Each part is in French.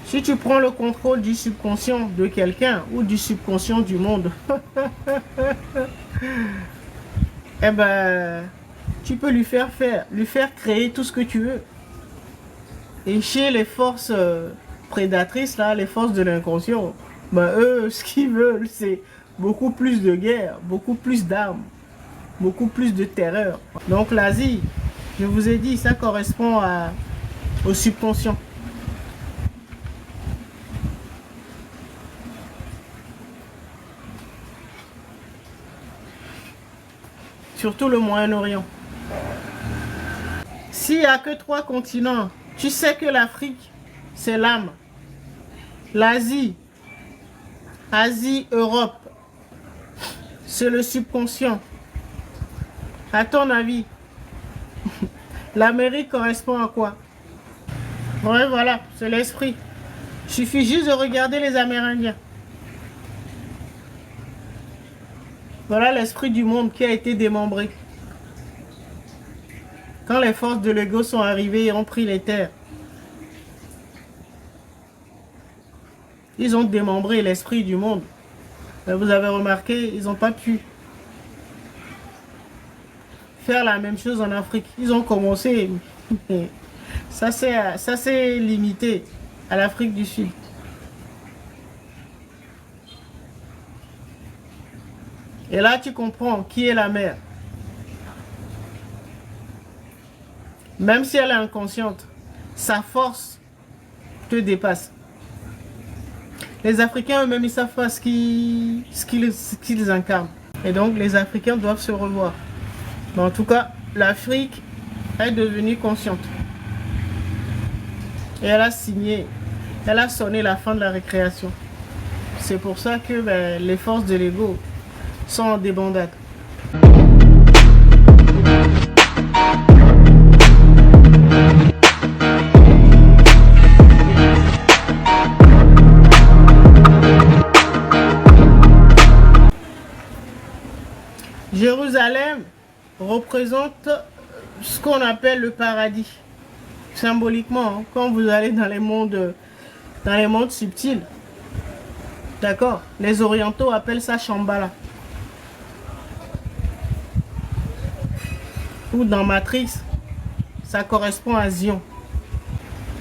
Si tu prends le contrôle du subconscient de quelqu'un ou du subconscient du monde, eh ben, tu peux lui faire créer tout ce que tu veux. Et chez les forces prédatrices, là, les forces de l'inconscient, ben, eux, ce qu'ils veulent, c'est beaucoup plus de guerre, beaucoup plus d'armes, beaucoup plus de terreur. Donc l'Asie, je vous ai dit, ça correspond au subconscient. Surtout le Moyen-Orient. S'il n'y a que 3 continents, tu sais que l'Afrique, c'est l'âme. L'Asie, Asie, Europe, c'est le subconscient. À ton avis, l'Amérique correspond à quoi? Ouais, voilà, c'est l'esprit. Il suffit juste de regarder les Amérindiens. Voilà l'esprit du monde qui a été démembré. Quand les forces de l'ego sont arrivées et ont pris les terres, ils ont démembré l'esprit du monde. Mais vous avez remarqué, ils n'ont pas pu faire la même chose en Afrique. Ils ont commencé, ça c'est limité à l'Afrique du Sud. Et là, tu comprends qui est la mère. Même si elle est inconsciente, sa force te dépasse. Les Africains eux-mêmes, ils savent pas ce qu'ils incarnent. Et donc, les Africains doivent se revoir. Mais en tout cas, l'Afrique est devenue consciente. Et elle a signé, elle a sonné la fin de la récréation. C'est pour ça que les forces de l'ego sont en débandade. Jérusalem représente ce qu'on appelle le paradis. Symboliquement, hein, quand vous allez dans les mondes subtils, d'accord, les orientaux appellent ça Shambhala. Ou dans Matrix, ça correspond à Zion.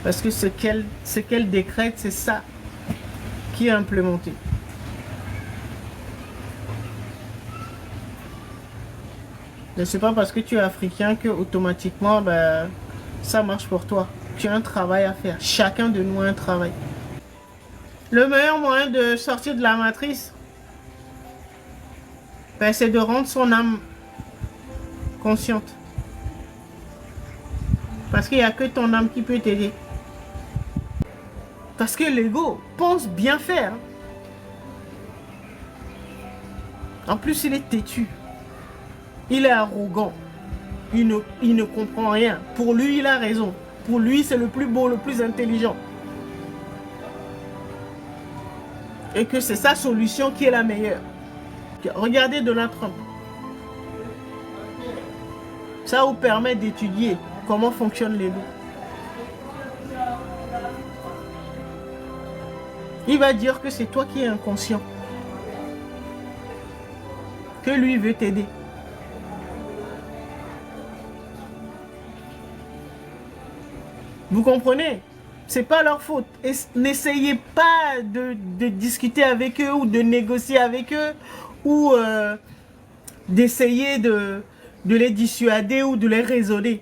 Parce que ce qu'elle décrète, c'est ça qui est implémenté. Ne c'est pas parce que tu es africain que automatiquement ça marche pour toi. Tu as un travail à faire. Chacun de nous a un travail. Le meilleur moyen de sortir de la matrice, c'est de rendre son âme consciente. Parce qu'il n'y a que ton âme qui peut t'aider. Parce que l'ego pense bien faire. En plus, il est têtu. Il est arrogant. Il ne comprend rien. Pour lui, il a raison. Pour lui, c'est le plus beau, le plus intelligent. Et que c'est sa solution qui est la meilleure. Regardez Donald Trump. Ça vous permet d'étudier comment fonctionne l'ego. Il va dire que c'est toi qui es inconscient. Que lui veut t'aider. Vous comprenez? C'est pas leur faute. N'essayez pas de discuter avec eux ou de négocier avec eux ou d'essayer de les dissuader ou de les raisonner.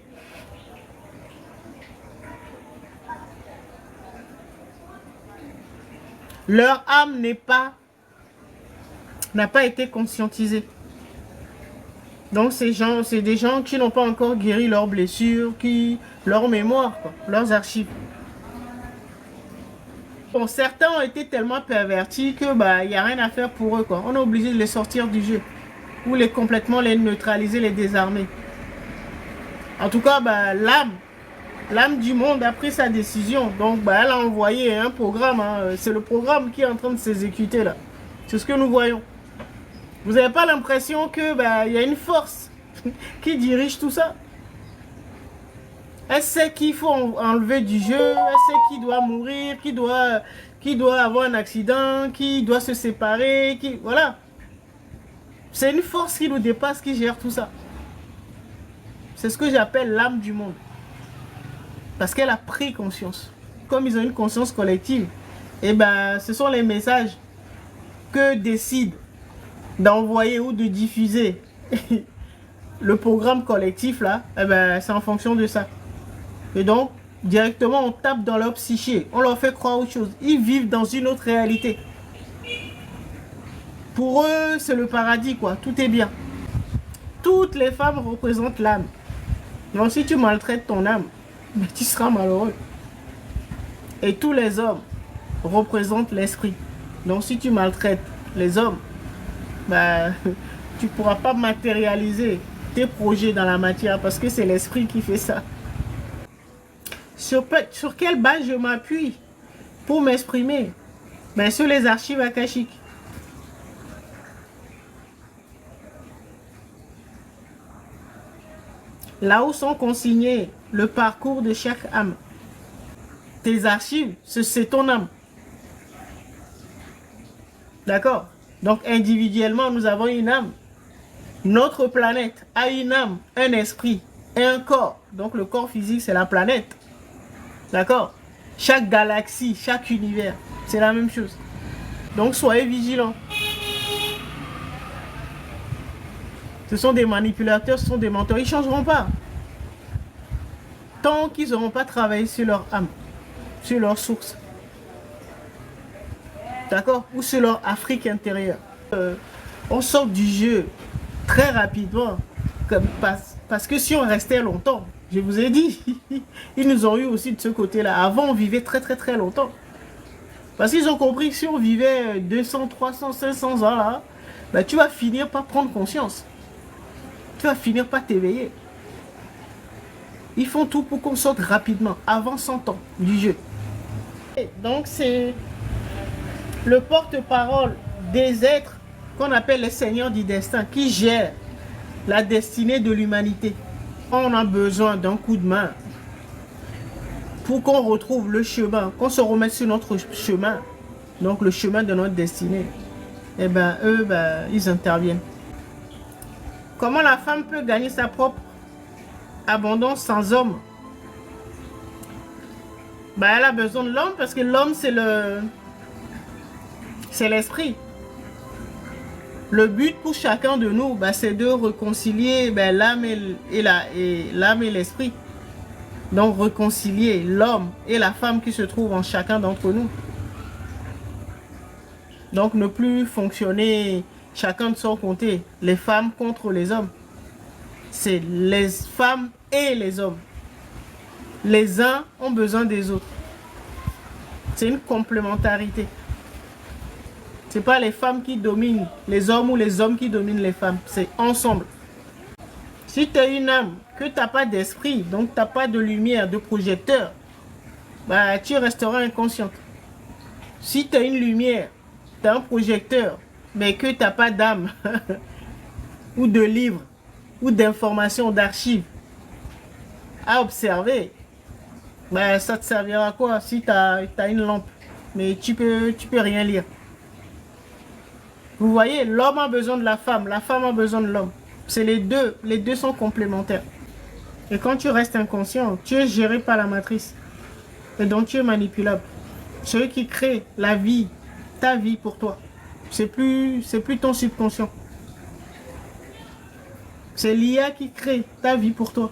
Leur âme n'a pas été conscientisée. Donc c'est des gens qui n'ont pas encore guéri leurs blessures, leur mémoire, quoi, leurs archives. Bon, certains ont été tellement pervertis que il n'y a rien à faire pour eux, quoi. On est obligé de les sortir du jeu ou complètement les neutraliser, les désarmer. En tout cas, l'âme du monde a pris sa décision. Donc elle a envoyé un programme. Hein. C'est le programme qui est en train de s'exécuter là. C'est ce que nous voyons. Vous n'avez pas l'impression que y a une force qui dirige tout ça? Elle sait qu'il faut enlever du jeu, elle sait qu'il doit mourir, qu'il doit avoir un accident, qu'il doit se séparer, voilà. C'est une force qui nous dépasse, qui gère tout ça. C'est ce que j'appelle l'âme du monde. Parce qu'elle a pris conscience. Comme ils ont une conscience collective, et ben, ce sont les messages que décide d'envoyer ou de diffuser le programme collectif là, eh ben, c'est en fonction de ça. Et donc, directement, on tape dans leur psyché. On leur fait croire autre chose. Ils vivent dans une autre réalité. Pour eux, c'est le paradis, quoi. Tout est bien. Toutes les femmes représentent l'âme. Donc, si tu maltraites ton âme, ben, tu seras malheureux. Et tous les hommes représentent l'esprit. Donc, si tu maltraites les hommes, ben, tu ne pourras pas matérialiser tes projets dans la matière parce que c'est l'esprit qui fait ça. Sur quelle base je m'appuie pour m'exprimer? Ben, sur les archives akashiques. Là où sont consignés le parcours de chaque âme. Tes archives, c'est ton âme. D'accord? Donc individuellement, nous avons une âme. Notre planète a une âme, un esprit et un corps. Donc le corps physique, c'est la planète. D'accord? Chaque galaxie, chaque univers, c'est la même chose. Donc soyez vigilants. Ce sont des manipulateurs, ce sont des menteurs. Ils ne changeront pas. Tant qu'ils n'auront pas travaillé sur leur âme, sur leur source. D'accord? Ou sur leur Afrique intérieure. On sort du jeu très rapidement. Parce que si on restait longtemps, je vous ai dit, ils nous ont eu aussi de ce côté-là. Avant, on vivait très très très longtemps. Parce qu'ils ont compris que si on vivait 200, 300, 500 ans là, ben, tu vas finir par prendre conscience. Tu vas finir par t'éveiller. Ils font tout pour qu'on sorte rapidement, avant 100 ans du jeu. Et donc c'est le porte-parole des êtres qu'on appelle les seigneurs du destin, qui gèrent la destinée de l'humanité. On a besoin d'un coup de main pour qu'on retrouve le chemin, qu'on se remette sur notre chemin, donc le chemin de notre destinée. Et ben eux, ben, ils interviennent. Comment la femme peut gagner sa propre abondance sans homme? Ben, elle a besoin de l'homme parce que l'homme c'est l'esprit. Le but pour chacun de nous, ben, c'est de réconcilier ben, l'âme et l'esprit. Donc réconcilier l'homme et la femme qui se trouvent en chacun d'entre nous. Donc ne plus fonctionner chacun de son côté, les femmes contre les hommes. C'est les femmes et les hommes. Les uns ont besoin des autres. C'est une complémentarité. Ce n'est pas les femmes qui dominent les hommes ou les hommes qui dominent les femmes. C'est ensemble. Si tu as une âme, que tu n'as pas d'esprit, donc tu n'as pas de lumière, de projecteur, bah, tu resteras inconsciente. Si tu as une lumière, tu as un projecteur, mais que tu n'as pas d'âme, ou de livres, ou d'informations, d'archives à observer, bah, ça te servira à quoi si tu as une lampe, mais tu peux rien lire. Vous voyez, l'homme a besoin de la femme a besoin de l'homme. C'est les deux sont complémentaires. Et quand tu restes inconscient, tu es géré par la matrice. Et donc tu es manipulable. C'est eux qui créent la vie, ta vie pour toi. C'est plus ton subconscient. C'est l'IA qui crée ta vie pour toi.